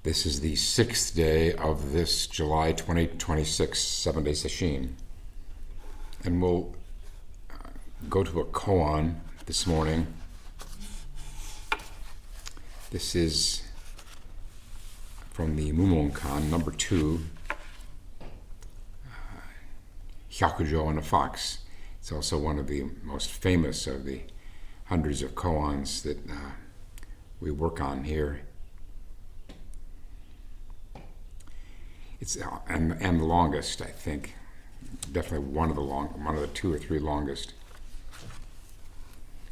This is the 6th day of this July 2026 7-day sesshin. And we'll go to a koan this morning. This is from the Mumonkan, number 2, Hyakujo and a Fox. It's also one of the most famous of the hundreds of koans that we work on here. It's and the longest, I think. Definitely one of the 2 or 3 longest.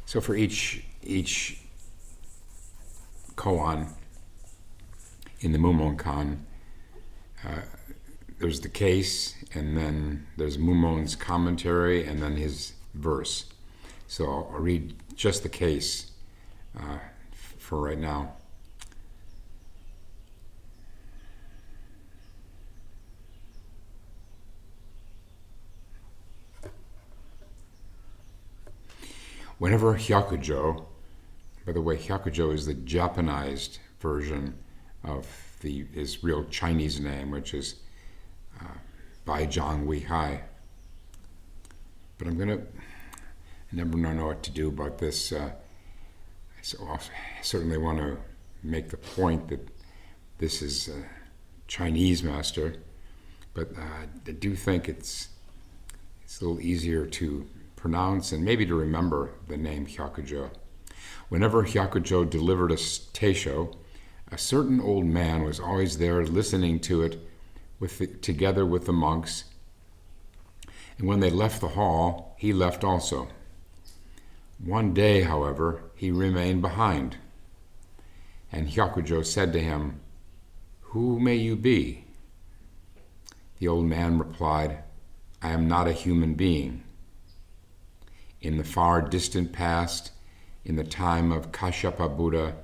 So for each koan in the Mumonkan, there's the case, and then there's Mumon's commentary, and then his verse. So I'll read just the case for right now. Whenever Hyakujo, by the way, Hyakujo is the Japanized version of his real Chinese name, which is Bai Zhang Wei Hai. But I never know what to do about this. So I certainly want to make the point that this is a Chinese master, but I do think it's a little easier to pronounce and maybe to remember the name Hyakujo. Whenever Hyakujo delivered a teisho, a certain old man was always there listening to it together with the monks. And when they left the hall, he left also. One day, however, he remained behind. And Hyakujo said to him, "Who may you be?" The old man replied, "I am not a human being. In the far distant past, in the time of Kashyapa Buddha,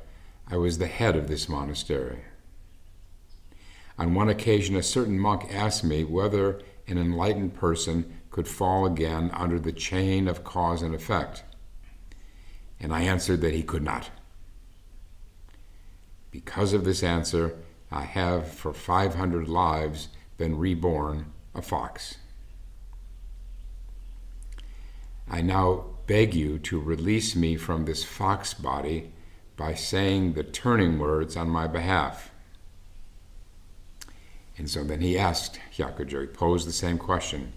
I was the head of this monastery. On one occasion, a certain monk asked me whether an enlightened person could fall again under the chain of cause and effect, and I answered that he could not. Because of this answer, I have for 500 lives been reborn a fox. I now beg you to release me from this fox body by saying the turning words on my behalf." And so then he asked Hyakujo, he posed the same question.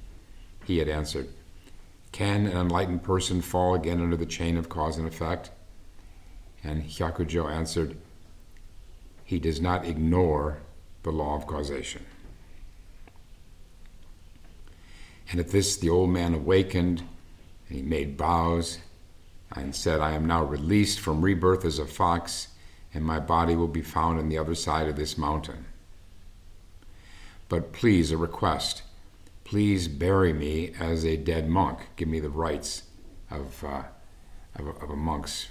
He had answered, "Can an enlightened person fall again under the chain of cause and effect?" And Hyakujo answered, "He does not ignore the law of causation." And at this the old man awakened, and he made bows and said, "I am now released from rebirth as a fox, and my body will be found on the other side of this mountain. But please, a request, please bury me as a dead monk. Give me the rites of a monk's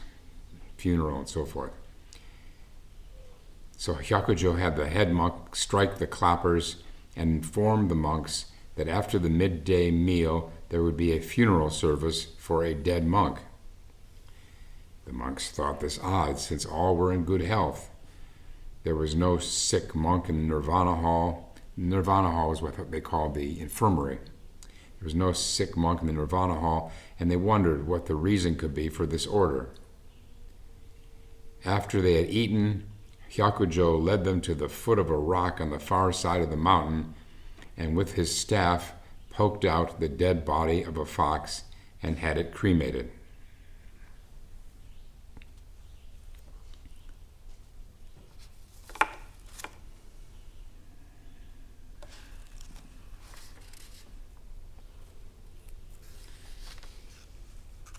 funeral and so forth." So Hyakujo had the head monk strike the clappers and informed the monks that after the midday meal there would be a funeral service for a dead monk. The monks thought this odd, since all were in good health. There was no sick monk in the Nirvana Hall. Nirvana Hall was what they called the infirmary. There was no sick monk in the Nirvana Hall, and they wondered what the reason could be for this order. After they had eaten, Hyakujo led them to the foot of a rock on the far side of the mountain, and with his staff poked out the dead body of a fox and had it cremated.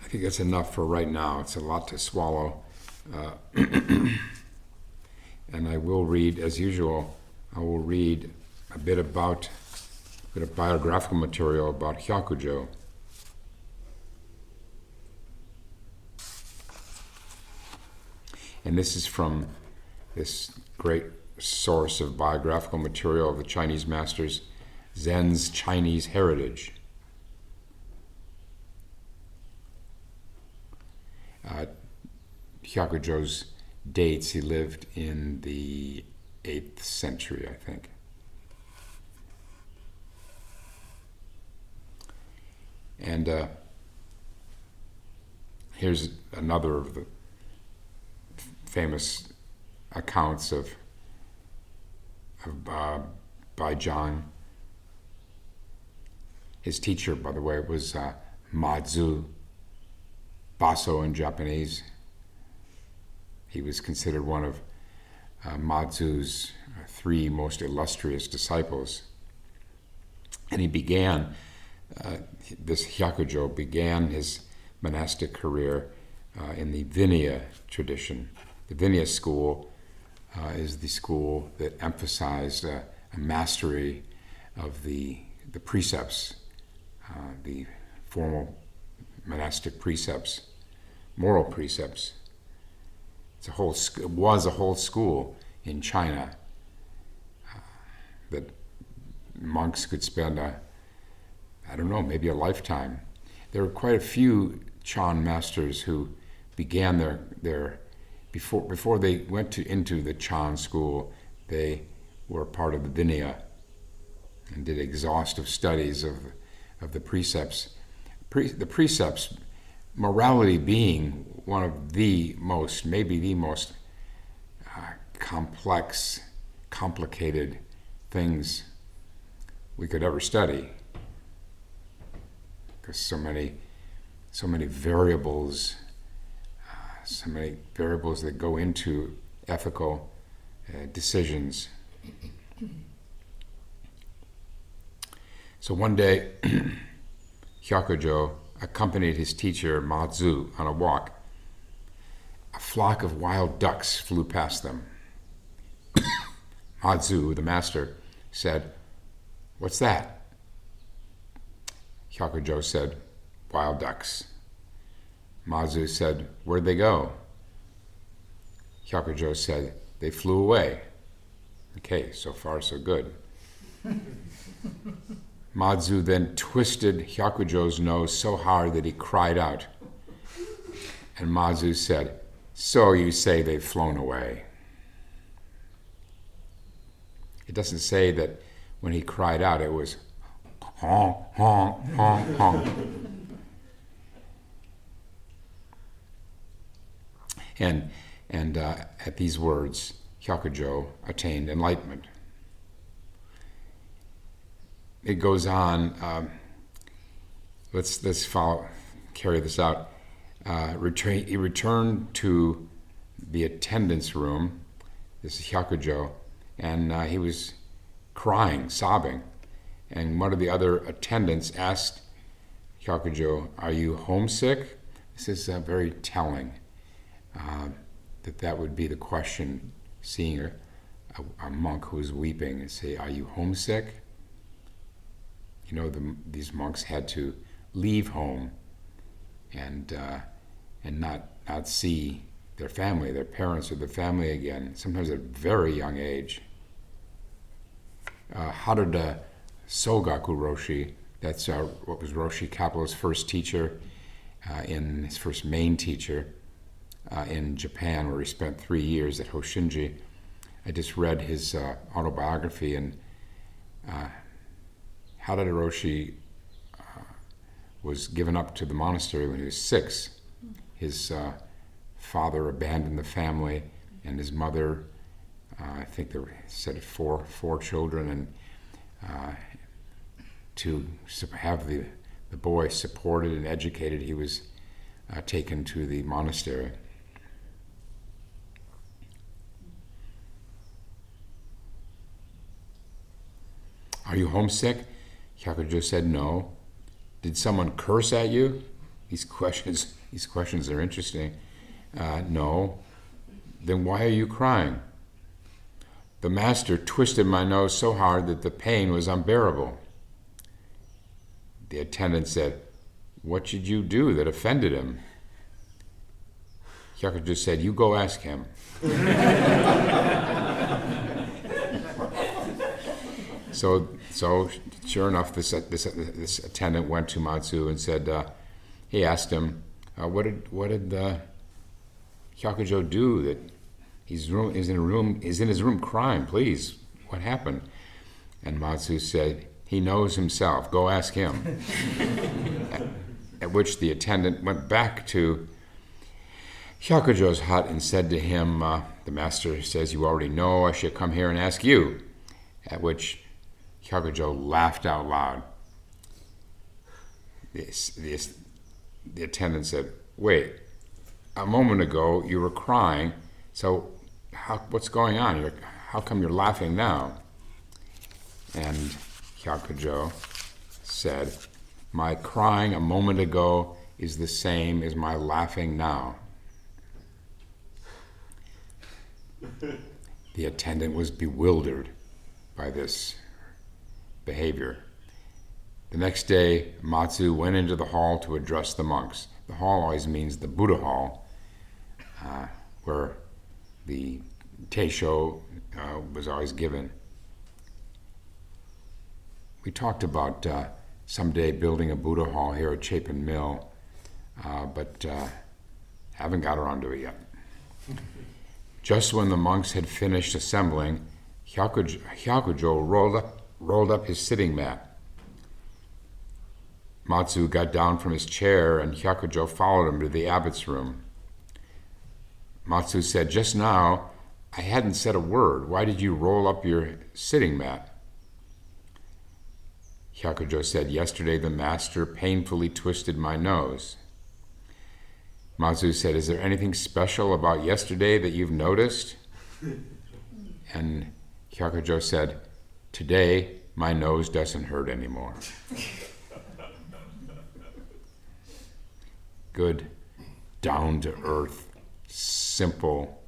I think that's enough for right now. It's a lot to swallow. And I will read, as usual, I will read a bit of biographical material about Hyakujo. And this is from this great source of biographical material of the Chinese masters, Zen's Chinese Heritage. Hyakujo's dates, he lived in the 8th century, I think. And here's another of the famous accounts of Baijiang. His teacher, by the way, was Mazu, Baso in Japanese. He was considered one of Mazu's 3 most illustrious disciples. And he began, this Hyakujo began his monastic career in the Vinaya tradition. The Vinaya school is the school that emphasized a mastery of the precepts, the formal monastic precepts, moral precepts. It was a whole school in China that monks could spend maybe a lifetime. There were quite a few Chan masters who began their before they went into the Chan school, they were part of the Vinaya and did exhaustive studies of the precepts. The precepts, morality being one of the most, maybe the most complex, complicated things we could ever study, because so many variables, that go into ethical decisions. So one day, Hyakujo accompanied his teacher Mazu on a walk. A flock of wild ducks flew past them. Mazu, the master, said, "What's that?" Hyakujo said, "Wild ducks." Mazu said, "Where'd they go?" Hyakujo said, "They flew away." Okay, so far so good. Mazu then twisted Hyakujo's nose so hard that he cried out. And Mazu said, "So you say they've flown away." It doesn't say that when he cried out it was honk, honk, honk, honk. And at these words, Hyakujo attained enlightenment. It goes on. Let's carry this out. He returned to the attendance room. This is Hyakujo, and he was crying, sobbing. And one of the other attendants asked Hyakujo, "Are you homesick?" This is very telling. That would be the question, seeing a monk who is weeping and say, "Are you homesick?" You know, these monks had to leave home and not see their family, their parents or their family again, sometimes at a very young age. Harada Sogaku Roshi, that's what was Roshi Kapleau's first teacher, his first main teacher in Japan, where he spent 3 years at Hoshinji. I just read his autobiography, and Harada Roshi was given up to the monastery when he was 6. His father abandoned the family, and his mother, I think they said 4 children, and to have the boy supported and educated, he was taken to the monastery. "Are you homesick?" Hyakujo said, "No." "Did someone curse at you?" These questions are interesting. "No." "Then why are you crying?" "The master twisted my nose so hard that the pain was unbearable." The attendant said, "What did you do that offended him?" Hyakujo said, "You go ask him." So sure enough, this attendant went to Matsu and said, he asked him, what did Hyakujo do that He's in his room crying. Please, what happened? And Matsu said, he knows himself. Go ask him. At which the attendant went back to Hyakujo's hut and said to him, the master says, you already know, I should come here and ask you. At which Hyakujo laughed out loud. The attendant said, wait, a moment ago you were crying, so what's going on? How come you're laughing now? And Hyakujo said, my crying a moment ago is the same as my laughing now. The attendant was bewildered by this behavior. The next day, Matsu went into the hall to address the monks. The hall always means the Buddha hall, where the teisho was always given. We talked about someday building a Buddha hall here at Chapin Mill, but haven't got around to it yet. Just when the monks had finished assembling, Hyakujo rolled up his sitting mat. Matsu got down from his chair and Hyakujo followed him to the abbot's room. Matsu said, just now, I hadn't said a word. Why did you roll up your sitting mat? Hyakujo said, yesterday the master painfully twisted my nose. Matsu said, is there anything special about yesterday that you've noticed? And Hyakujo said, today my nose doesn't hurt anymore. Good, down-to-earth, simple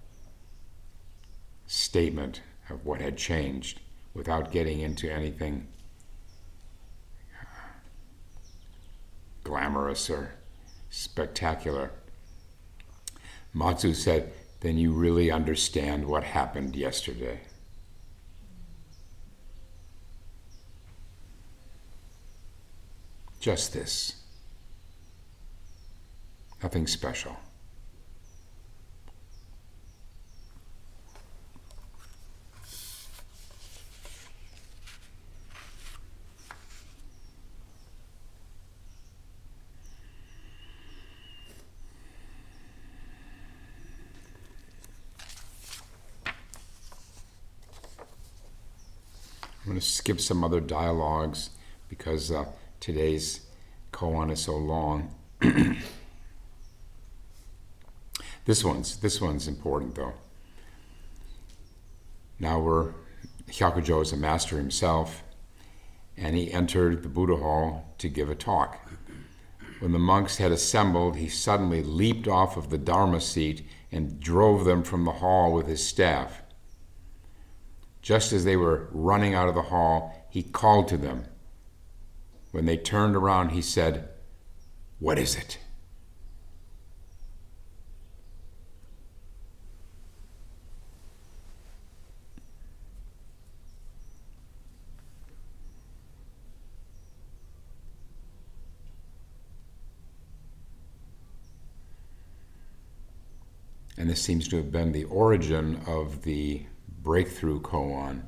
statement of what had changed without getting into anything glamorous or spectacular. Matsu said, then you really understand what happened yesterday. Just this. Nothing special. I'm going to skip some other dialogues because today's koan is so long. This one's important though. Now Hyakujo is a master himself, and he entered the Buddha hall to give a talk. When the monks had assembled, he suddenly leaped off of the Dharma seat and drove them from the hall with his staff. Just as they were running out of the hall, he called to them. When they turned around, he said, "What is it?" And this seems to have been the origin of the breakthrough koan.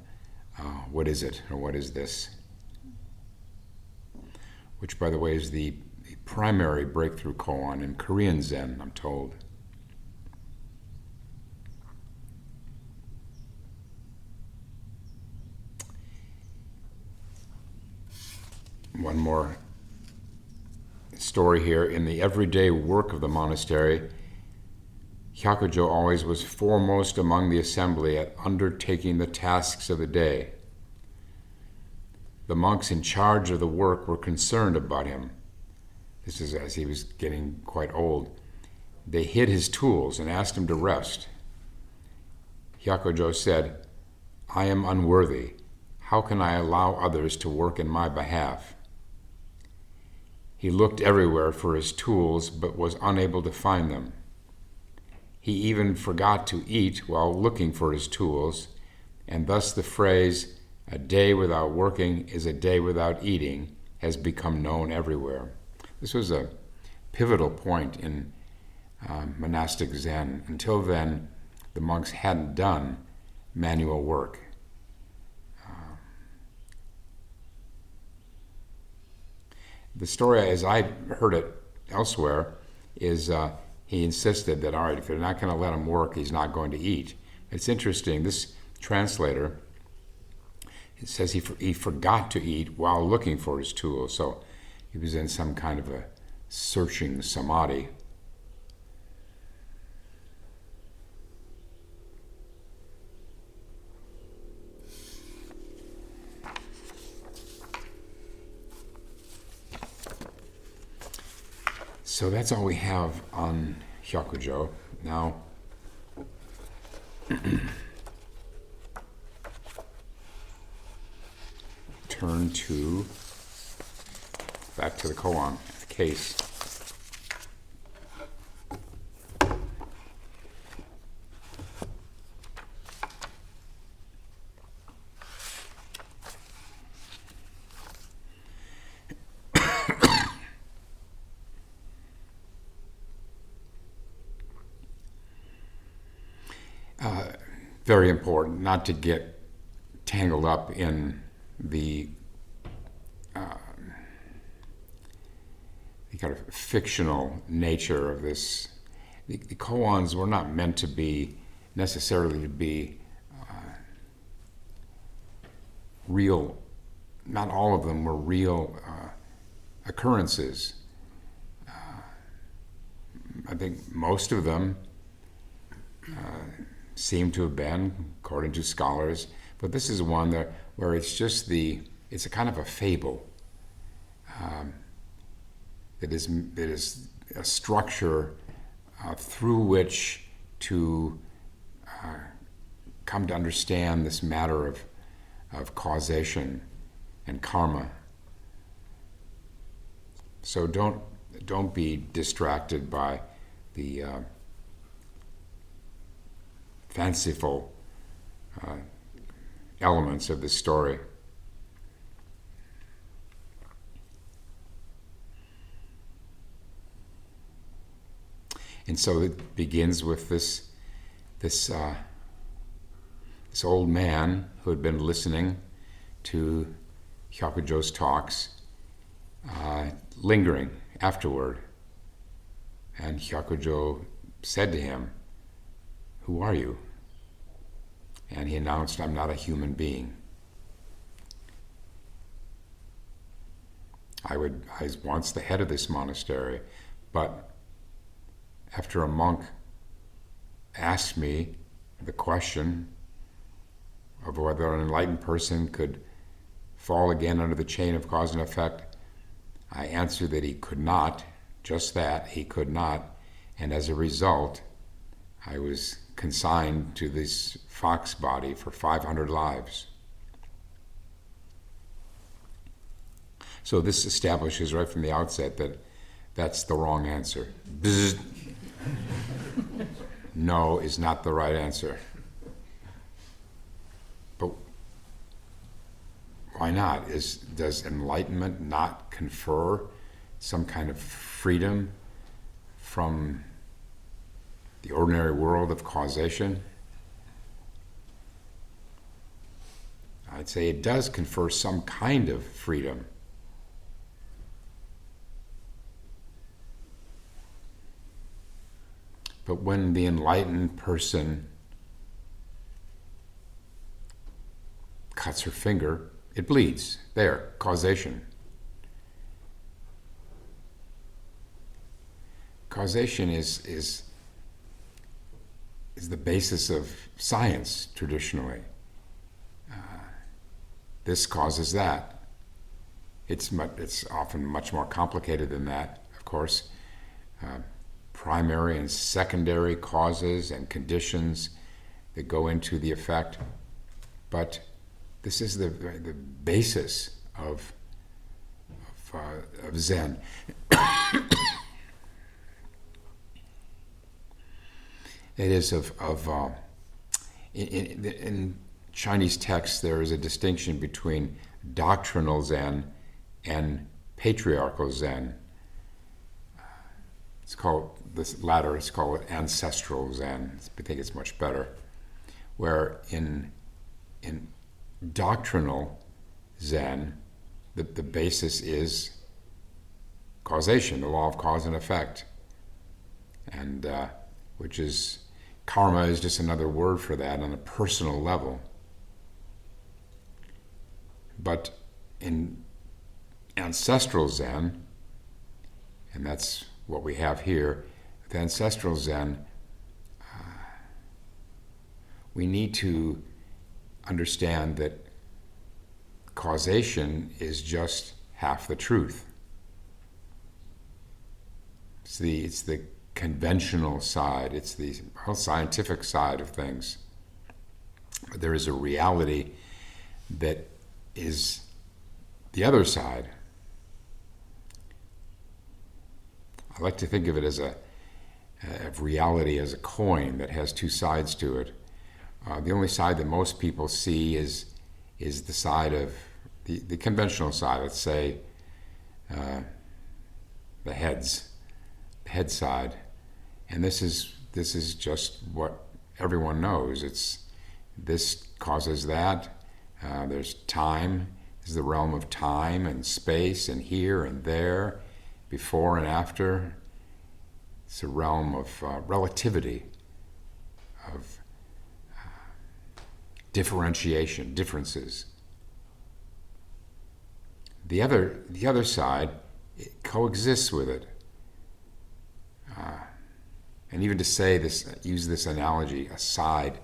What is it, or what is this? Which, by the way, is the primary breakthrough koan in Korean Zen, I'm told. One more story here. In the everyday work of the monastery, Hyakujo always was foremost among the assembly at undertaking the tasks of the day. The monks in charge of the work were concerned about him. This is as he was getting quite old. They hid his tools and asked him to rest. Hyakujo said, "I am unworthy. How can I allow others to work in my behalf?" He looked everywhere for his tools, but was unable to find them. He even forgot to eat while looking for his tools, and thus the phrase, "a day without working is a day without eating," has become known everywhere. This was a pivotal point in monastic Zen. Until then, the monks hadn't done manual work. The story, as I heard it elsewhere, is he insisted that, all right, if you're not going to let him work, he's not going to eat. It's interesting. This translator, it says he forgot to eat while looking for his tools. So he was in some kind of a searching samadhi. So that's all we have on Hyakujo. Now, turn back to the koan, the case. Very important not to get tangled up in the kind of fictional nature of this. The koans were not meant to be necessarily to be real. Not all of them were real occurrences. I think most of them seem to have been, according to scholars, but this is one where it's a kind of a fable. That is a structure through which to come to understand this matter of causation and karma. So don't be distracted by the fanciful elements of this story. And so it begins with this old man who had been listening to Hyakujo's talks, lingering afterward. And Hyakujo said to him, "Who are you?" And he announced, "I'm not a human being. I was once the head of this monastery, but after a monk asked me the question of whether an enlightened person could fall again under the chain of cause and effect, I answered that he could not, just that, he could not, and as a result, I was consigned to this fox body for 500 lives." So this establishes right from the outset that that's the wrong answer. Bzz. No is not the right answer. But why not? Does enlightenment not confer some kind of freedom from the ordinary world of causation? I'd say it does confer some kind of freedom. But when the enlightened person cuts her finger, it bleeds. There, causation. Causation is the basis of science traditionally. This causes that. It's often much more complicated than that, of course. Primary and secondary causes and conditions that go into the effect, but this is the basis of Zen. It is in Chinese texts there is a distinction between doctrinal Zen and patriarchal Zen. It's called this latter is called ancestral Zen. I think it's much better. Where in doctrinal Zen, the basis is causation, the law of cause and effect, and which is karma is just another word for that on a personal level. But in ancestral Zen, and that's what we have here, with ancestral Zen, we need to understand that causation is just half the truth. It's the conventional side, it's the scientific side of things. But there is a reality that is the other side. I like to think of it as of reality as a coin that has two sides to it. The only side that most people see is the side of the conventional side. Let's say the head side, and this is just what everyone knows. This causes that. There's time. This is the realm of time and space and here and there, before and after. It's a realm of relativity, of differentiation, differences. The other side, it coexists with it. And even to say this, use this analogy, a side,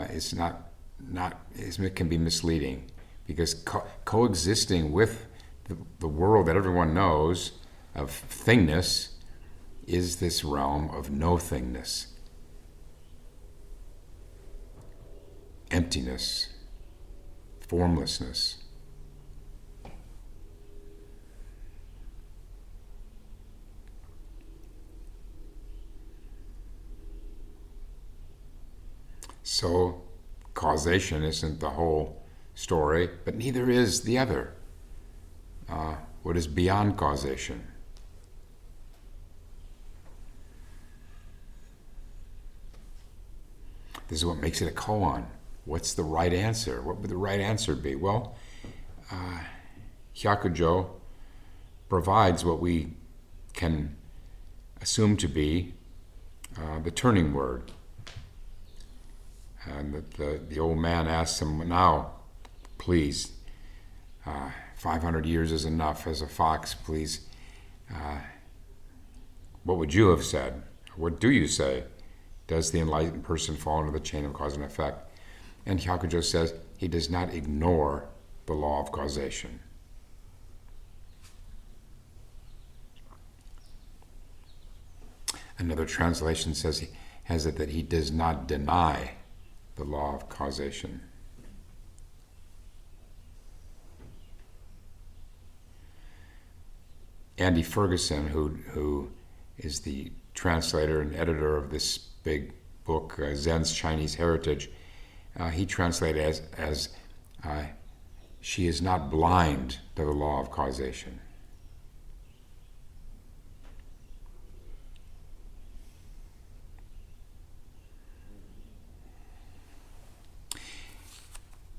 is it can be misleading, because coexisting with the world that everyone knows of thingness is this realm of no-thingness, emptiness, formlessness. So causation isn't the whole story, but neither is the other. What is beyond causation? This is what makes it a koan. What's the right answer? What would the right answer be? Well, Hyakujo provides what we can assume to be the turning word. And the old man asks him, now, please, 500 years is enough as a fox, please. What would you have said? What do you say? Does the enlightened person fall into the chain of cause and effect? And Hyakujo says he does not ignore the law of causation. Another translation has it that he does not deny the law of causation. Andy Ferguson, who is the translator and editor of this big book, Zen's Chinese Heritage, he translated as she is not blind to the law of causation.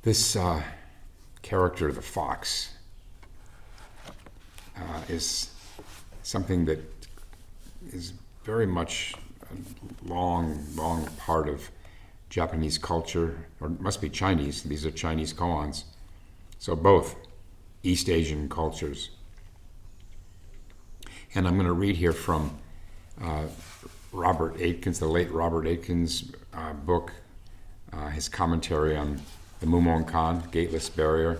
This character, the fox, is something that is very much a long part of Japanese culture, or it must be Chinese. These are Chinese koans. So both East Asian cultures. And I'm going to read here from Robert Aitken's, the late Robert Aitken's book, his commentary on the Mumonkan, Gateless Barrier.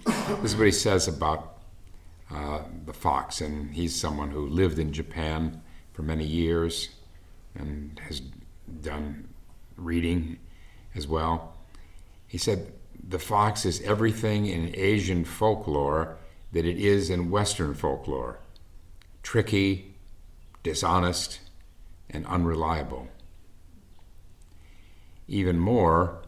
This is what he says about the fox, and he's someone who lived in Japan for many years and has done reading as well. He said, the fox is everything in Asian folklore that it is in Western folklore: tricky, dishonest, and unreliable. Even more,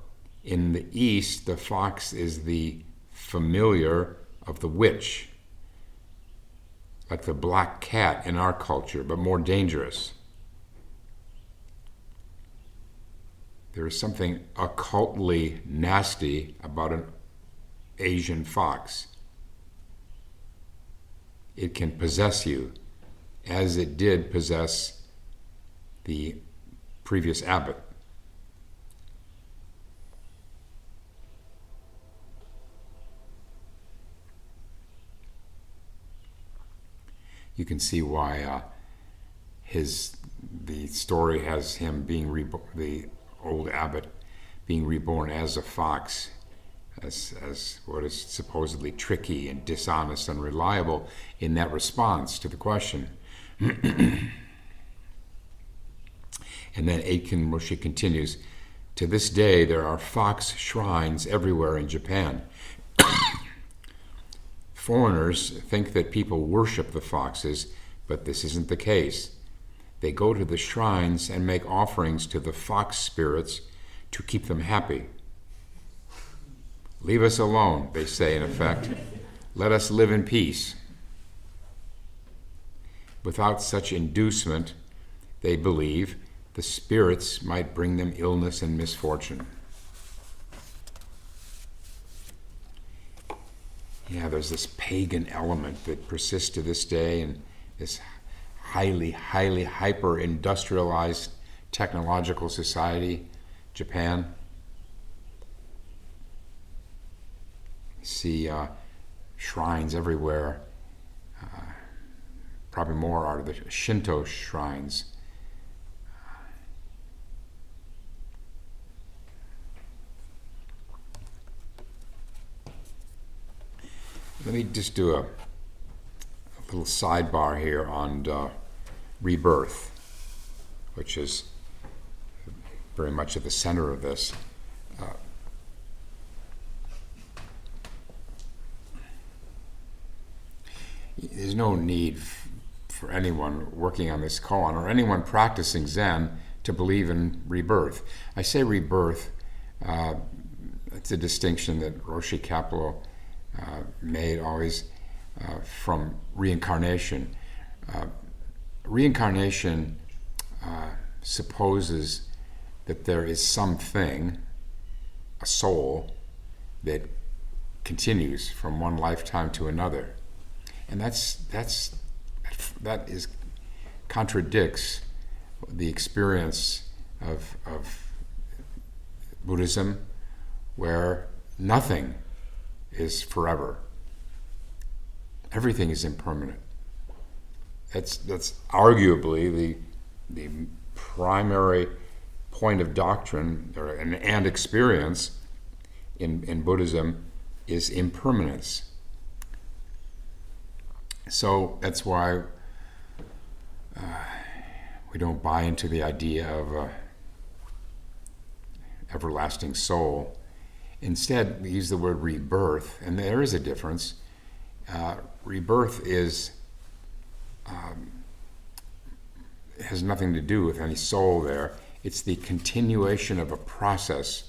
in the East, the fox is the familiar of the witch, like the black cat in our culture, but more dangerous. There is something occultly nasty about an Asian fox. It can possess you, as it did possess the previous abbot. You can see why the story has him being the old abbot being reborn as a fox, as what is supposedly tricky and dishonest and unreliable in that response to the question. And then Aitken Roshi continues, to this day there are fox shrines everywhere in Japan. Foreigners think that people worship the foxes, but this isn't the case. They go to the shrines and make offerings to the fox spirits to keep them happy. Leave us alone, they say in effect. Let us live in peace. Without such inducement, they believe, the spirits might bring them illness and misfortune. Yeah, there's this pagan element that persists to this day in this highly hyper-industrialized technological society, Japan. You see shrines everywhere. Probably more are the Shinto shrines. Let me just do a little sidebar here on rebirth, which is very much at the center of this. There's no need for anyone working on this koan or anyone practicing Zen to believe in rebirth. I say rebirth, it's a distinction that Roshi Kapleau made always from reincarnation. Reincarnation supposes that there is something, a soul, that continues from one lifetime to another, and that contradicts the experience of Buddhism, where nothing is forever. Everything is impermanent. That's arguably the primary point of doctrine and experience in Buddhism is impermanence. So that's why we don't buy into the idea of a everlasting soul. Instead, we use the word rebirth, and there is a difference. Rebirth has nothing to do with any soul there. It's the continuation of a process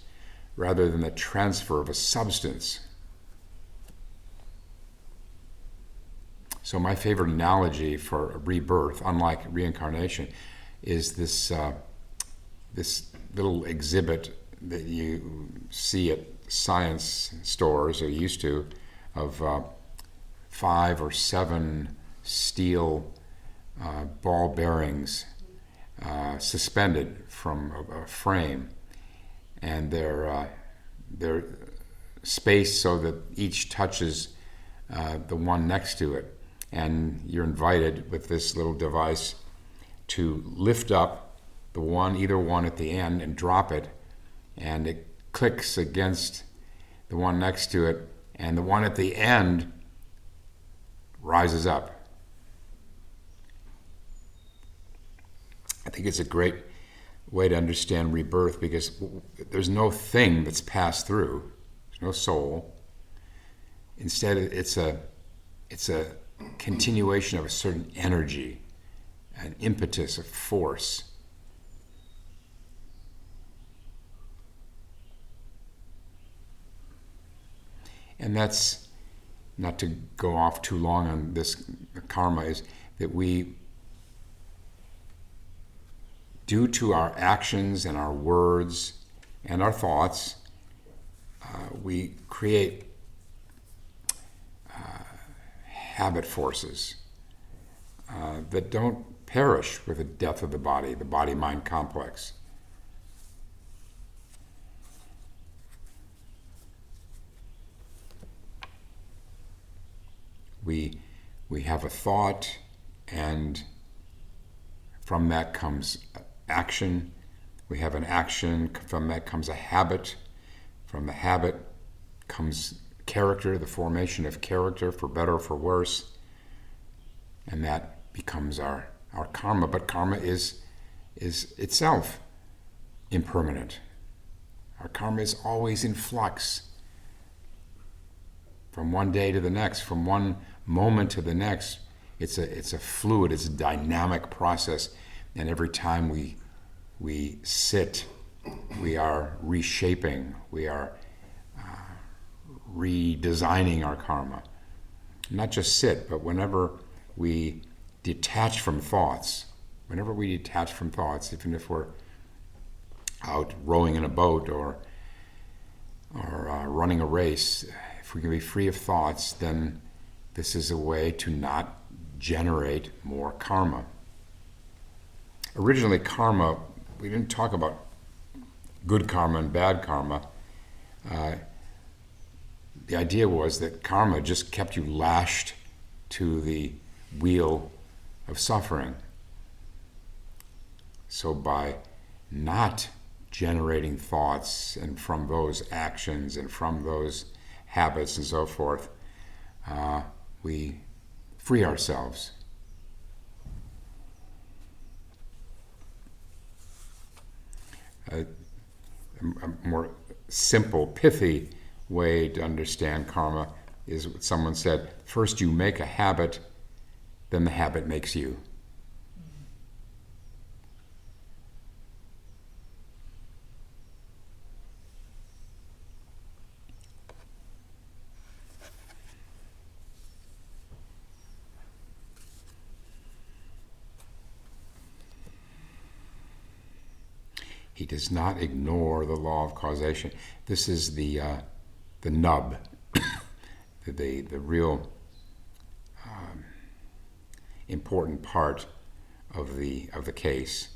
rather than the transfer of a substance. So my favorite analogy for rebirth, unlike reincarnation, is this little exhibit that you see at science stores, or used to, of 5 or 7 steel ball bearings suspended from a frame, and they're spaced so that each touches the one next to it. And you're invited with this little device to lift up either one at the end, and drop it, and it clicks against the one next to it, and the one at the end rises up. I think it's a great way to understand rebirth, because there's no thing that's passed through. There's no soul. Instead, it's a continuation of a certain energy, an impetus, a force. And that's not to go off too long on this karma, is that we, due to our actions and our words and our thoughts, we create habit forces that don't perish with the death of the body-mind complex. We have a thought, and from that comes action. We have an action, from that comes a habit. From the habit comes character, the formation of character, for better or for worse. And that becomes our karma. But karma is itself impermanent. Our karma is always in flux. From one day to the next, from one moment to the next, it's a fluid, it's a dynamic process. And every time we sit, we are reshaping, we are redesigning our karma. Not just sit, but whenever we detach from thoughts, even if we're out rowing in a boat or running a race, if we can be free of thoughts, then this is a way to not generate more karma. Originally, karma, we didn't talk about good karma and bad karma. The idea was that karma just kept you lashed to the wheel of suffering. So by not generating thoughts, and from those actions and from those habits and so forth, we free ourselves. A more simple, pithy way to understand karma is what someone said: first you make a habit, then the habit makes you. He does not ignore the law of causation. This is the nub, the real important part of the case.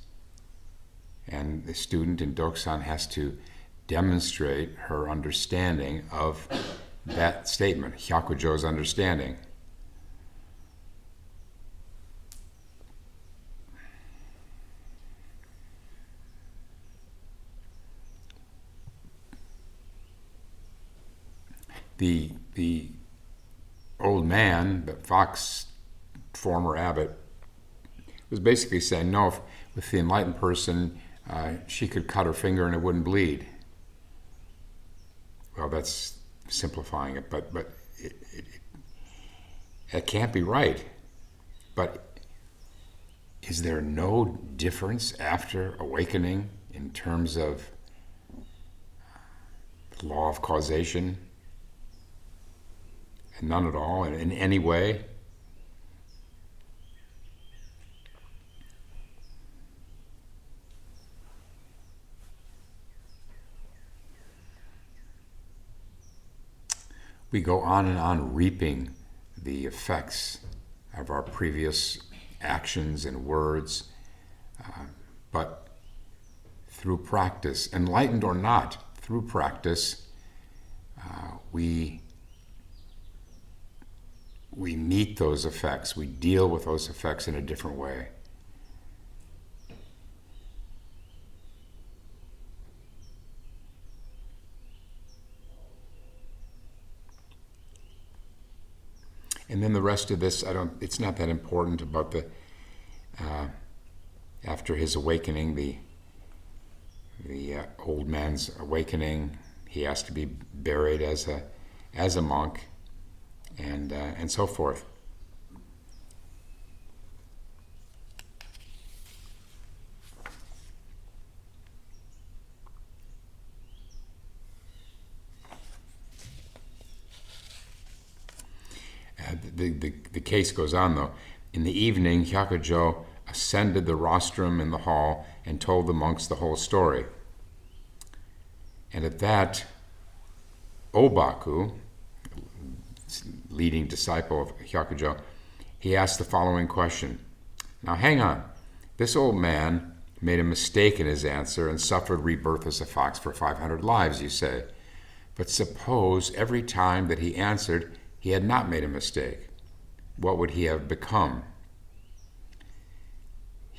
And the student in Doksan has to demonstrate her understanding of that statement, Hyakujo's understanding. The old man, the fox former abbot, was basically saying, no, if, with the enlightened person, she could cut her finger and it wouldn't bleed. Well, that's simplifying it, but it can't be right. But is there no difference after awakening in terms of the law of causation? None at all, in any way? We go on and on reaping the effects of our previous actions and words, but through practice, enlightened or not, through practice, we meet those effects, we deal with those effects in a different way. And then the rest of this, it's not that important about the, after his awakening, the old man's awakening, he has to be buried as a monk, and so forth. the case goes on, though. In the evening, Hyakujo ascended the rostrum in the hall and told the monks the whole story. And at that, Obaku, leading disciple of Hyakujo, he asked the following question. Now hang on. This old man made a mistake in his answer and suffered rebirth as a fox for 500 lives, you say. But suppose every time that he answered, he had not made a mistake. What would he have become?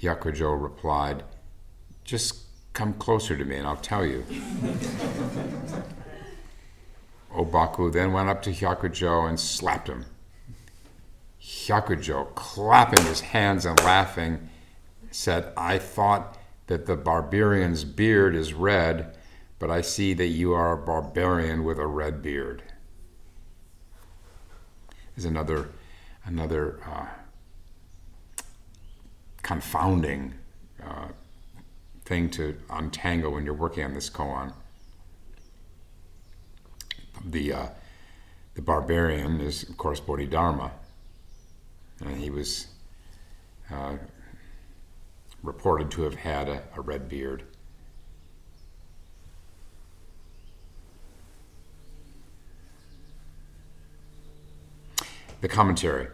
Hyakujo replied, just come closer to me and I'll tell you. Obaku then went up to Hyakujo and slapped him. Hyakujo, clapping his hands and laughing, said, I thought that the barbarian's beard is red, but I see that you are a barbarian with a red beard. There's another confounding thing to untangle when you're working on this koan. The barbarian is, of course, Bodhidharma, and he was reported to have had a red beard. The commentary.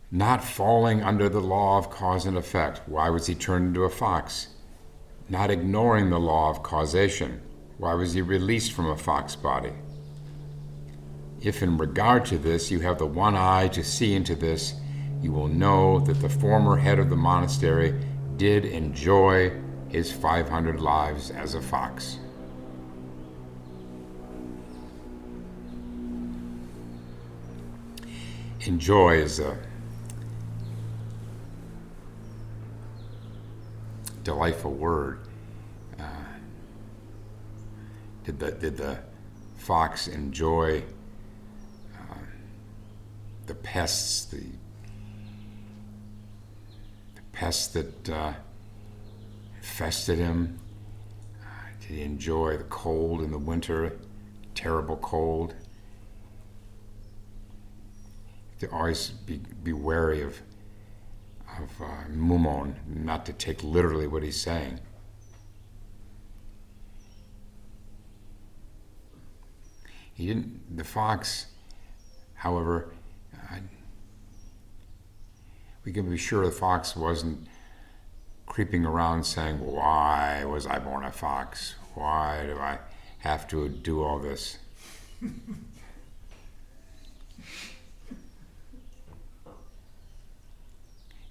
Not falling under the law of cause and effect. Why was he turned into a fox? Not ignoring the law of causation. Why was he released from a fox body? If in regard to this you have the one eye to see into this, you will know that the former head of the monastery did enjoy his 500 lives as a fox. Enjoy is a delightful word. Did the fox enjoy the pests, the pests that infested him? Did he enjoy the cold in the winter, terrible cold? To always be wary of Mumon, not to take literally what he's saying. He didn't. The fox, however, we can be sure the fox wasn't creeping around saying, "Why was I born a fox? Why do I have to do all this?"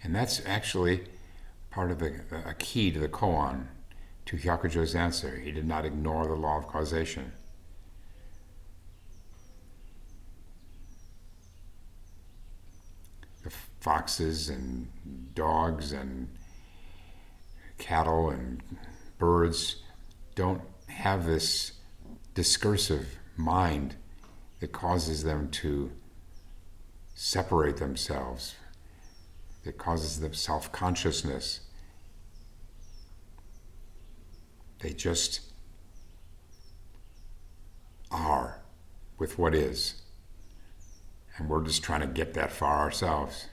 And that's actually part of a key to the koan, to Hyakujo's answer. He did not ignore the law of causation. The foxes and dogs and cattle and birds don't have this discursive mind that causes them to separate themselves. It causes them self-consciousness. They just are with what is. And we're just trying to get that far ourselves.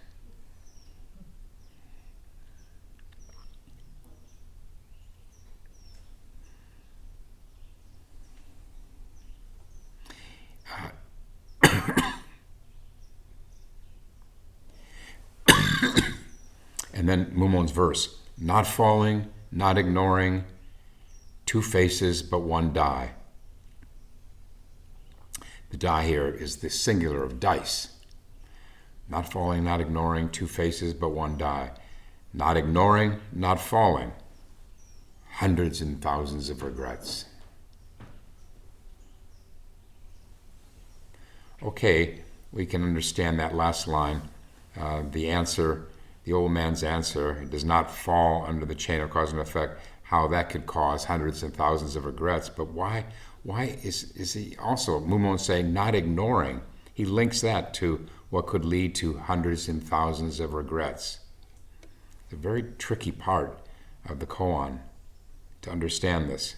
And then Mumon's verse, not falling, not ignoring, two faces but one die. The die here is the singular of dice. Not falling, not ignoring, two faces but one die. Not ignoring, not falling, hundreds and thousands of regrets. Okay, we can understand that last line. The answer, the old man's answer, does not fall under the chain of cause and effect, how that could cause hundreds and thousands of regrets. But why is he also, Mumon saying, not ignoring? He links that to what could lead to hundreds and thousands of regrets. It's a very tricky part of the koan to understand this.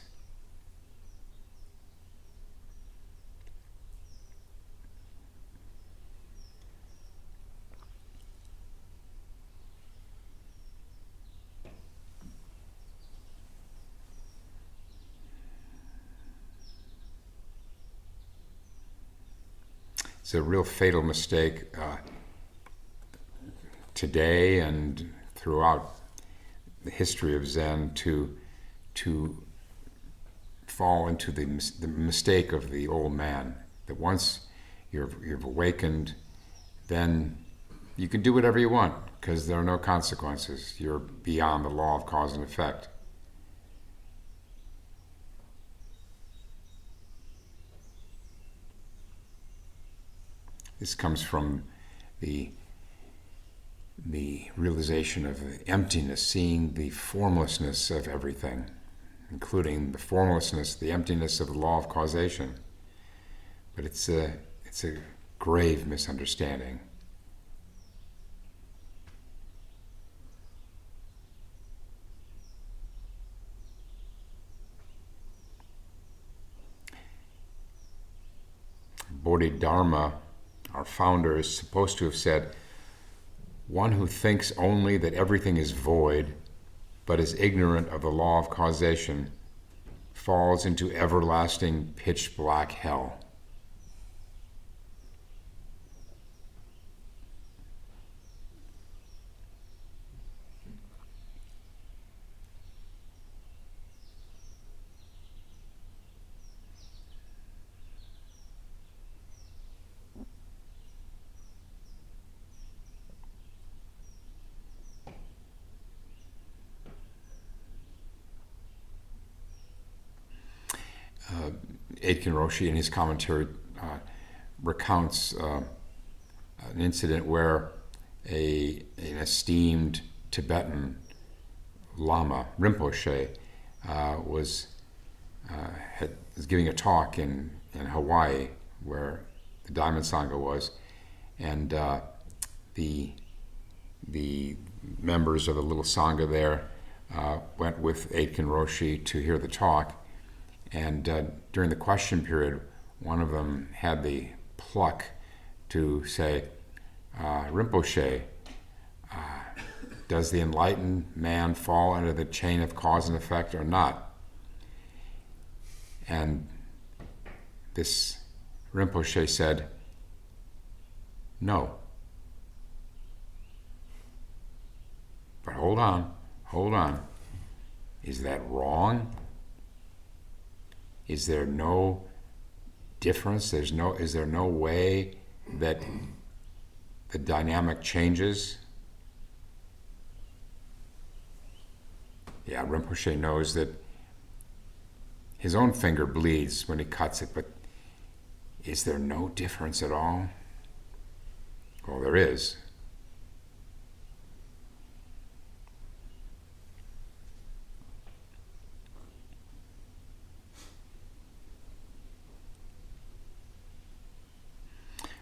It's a real fatal mistake today and throughout the history of Zen to fall into the mistake of the old man, that once you've awakened, then you can do whatever you want because there are no consequences. You're beyond the law of cause and effect. This comes from the realization of the emptiness, seeing the formlessness of everything, including the formlessness, the emptiness of the law of causation. But it's a grave misunderstanding. Bodhidharma, our founder, is supposed to have said, "One who thinks only that everything is void, but is ignorant of the law of causation, falls into everlasting pitch black hell." Aitken Roshi, in his commentary, recounts an incident where an esteemed Tibetan Lama, Rinpoche, was giving a talk in Hawaii, where the Diamond Sangha was, and the members of the little Sangha there went with Aitken Roshi to hear the talk. And during the question period, one of them had the pluck to say, "Rinpoche, does the enlightened man fall under the chain of cause and effect or not?" And this Rinpoche said, "No." But hold on. Is that wrong? Is there no difference? Is there no way that the dynamic changes? Yeah, Rinpoche knows that his own finger bleeds when he cuts it, but is there no difference at all? Well, there is.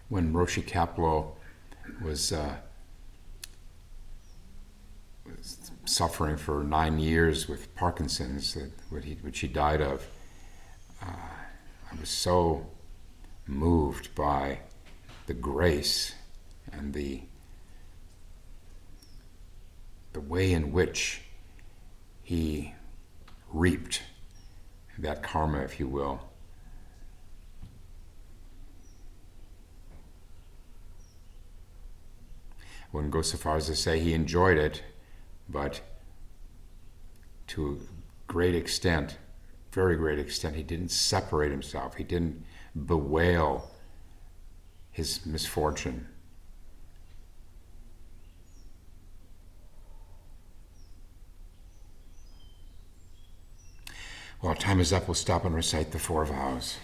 When Roshi Kapleau was suffering for 9 years with Parkinson's, which he died of, I was so moved by the grace and the way in which he reaped that karma, if you will. I wouldn't go so far as to say he enjoyed it, but to a great extent, very great extent, he didn't separate himself. He didn't bewail his misfortune. Well, time is up. We'll stop and recite the 4 vows.